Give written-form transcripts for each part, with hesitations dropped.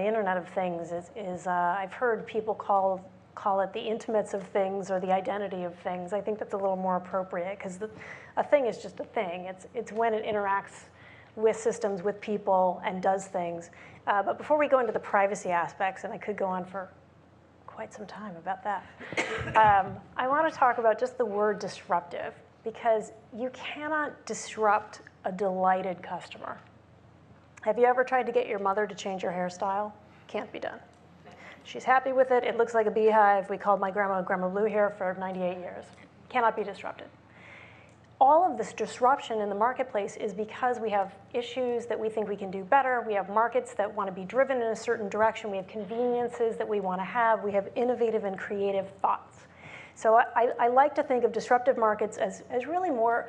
The Internet of Things is I've heard people call it the intimates of things or the identity of things. I think that's a little more appropriate because a thing is just a thing. It's when it interacts with systems, with people, and does things. But before we go into the privacy aspects, and I could go on for quite some time about that, I want to talk about just the word disruptive, because you cannot disrupt a delighted customer. Have you ever tried to get your mother to change your hairstyle? Can't be done. She's happy with it. It looks like a beehive. We called my grandma Grandma Blue Hair for 98 years. Cannot be disrupted. All of this disruption in the marketplace is because we have issues that we think we can do better. We have markets that want to be driven in a certain direction. We have conveniences that we want to have. We have innovative and creative thoughts. So I like to think of disruptive markets as really more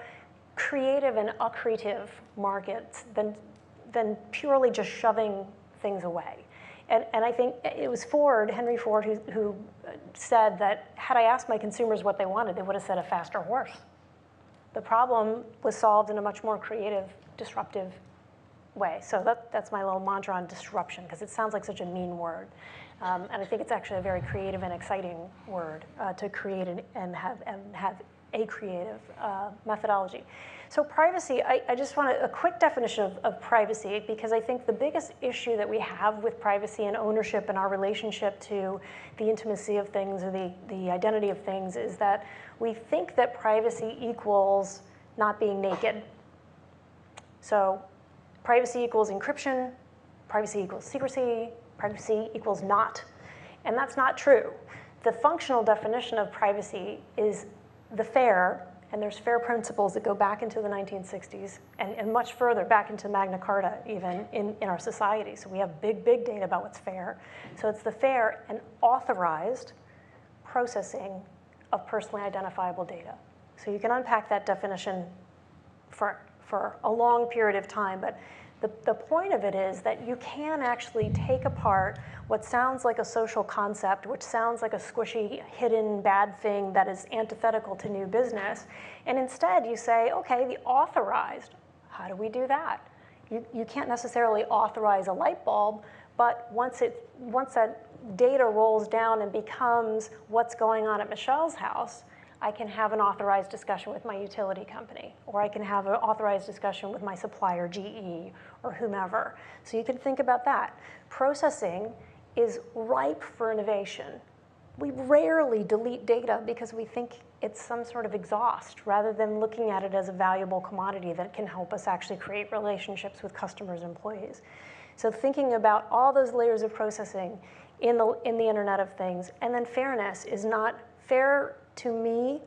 creative and accretive markets than purely just shoving things away. And I think it was Henry Ford, who said that had I asked my consumers what they wanted, they would have said a faster horse. The problem was solved in a much more creative, disruptive way. So that's my little mantra on disruption, because it sounds like such a mean word. And I think it's actually a very creative and exciting word to create and have a creative methodology. So privacy, I just want a quick definition of privacy, because I think the biggest issue that we have with privacy and ownership and our relationship to the intimacy of things or the identity of things is that we think that privacy equals not being naked. So privacy equals encryption, privacy equals secrecy, privacy equals not. And that's not true. The functional definition of privacy is the FAIR, and there's FAIR principles that go back into the 1960s and much further back into Magna Carta even in our society. So we have big data about what's fair. So it's the fair and authorized processing of personally identifiable data. So you can unpack that definition for a long period of time, but the point of it is that you can actually take apart what sounds like a social concept, which sounds like a squishy, hidden, bad thing that is antithetical to new business, and instead you say, okay, the authorized, how do we do that? You can't necessarily authorize a light bulb, but once that data rolls down and becomes what's going on at Michelle's house, I can have an authorized discussion with my utility company, or I can have an authorized discussion with my supplier, GE, or whomever. So you can think about that. Processing is ripe for innovation. We rarely delete data because we think it's some sort of exhaust, rather than looking at it as a valuable commodity that can help us actually create relationships with customers and employees. So thinking about all those layers of processing in the Internet of Things, and then fairness is not fair. To me,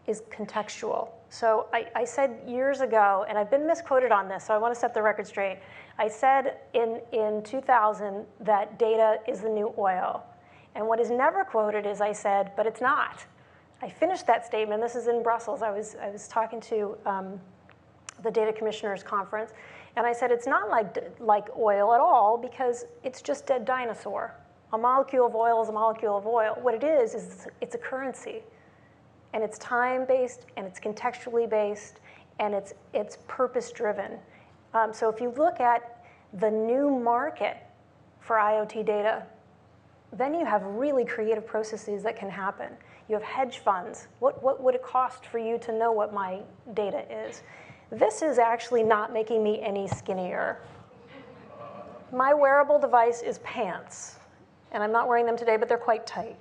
is contextual. So I said years ago, and I've been misquoted on this, so I want to set the record straight. I said in 2000 that data is the new oil. And what is never quoted is I said, but it's not. I finished that statement. This is in Brussels. I was talking to the Data Commissioners Conference, and I said it's not like oil at all, because it's just dead dinosaur. A molecule of oil is a molecule of oil. What it is it's a currency. And it's time-based, and it's contextually based, and it's purpose-driven. So if you look at the new market for IoT data, then you have really creative processes that can happen. You have hedge funds. What would it cost for you to know what my data is? This is actually not making me any skinnier. My wearable device is pants. And I'm not wearing them today, but they're quite tight.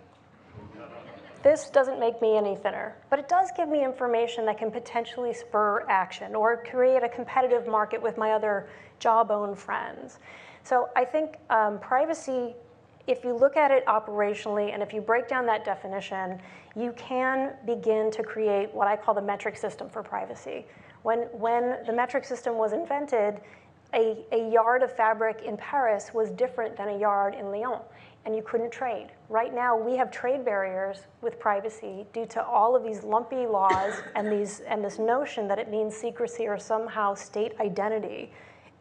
This doesn't make me any thinner, but it does give me information that can potentially spur action or create a competitive market with my other jawbone friends. So I think privacy, if you look at it operationally and if you break down that definition, you can begin to create what I call the metric system for privacy. When the metric system was invented, a yard of fabric in Paris was different than a yard in Lyon, and you couldn't trade. Right now, we have trade barriers with privacy due to all of these lumpy laws and this notion that it means secrecy or somehow state identity.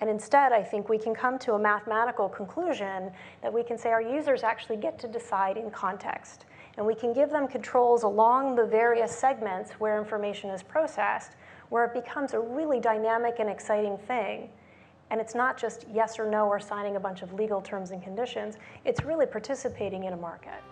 And instead, I think we can come to a mathematical conclusion that we can say our users actually get to decide in context. And we can give them controls along the various segments where information is processed, where it becomes a really dynamic and exciting thing. And it's not just yes or no or signing a bunch of legal terms and conditions. It's really participating in a market.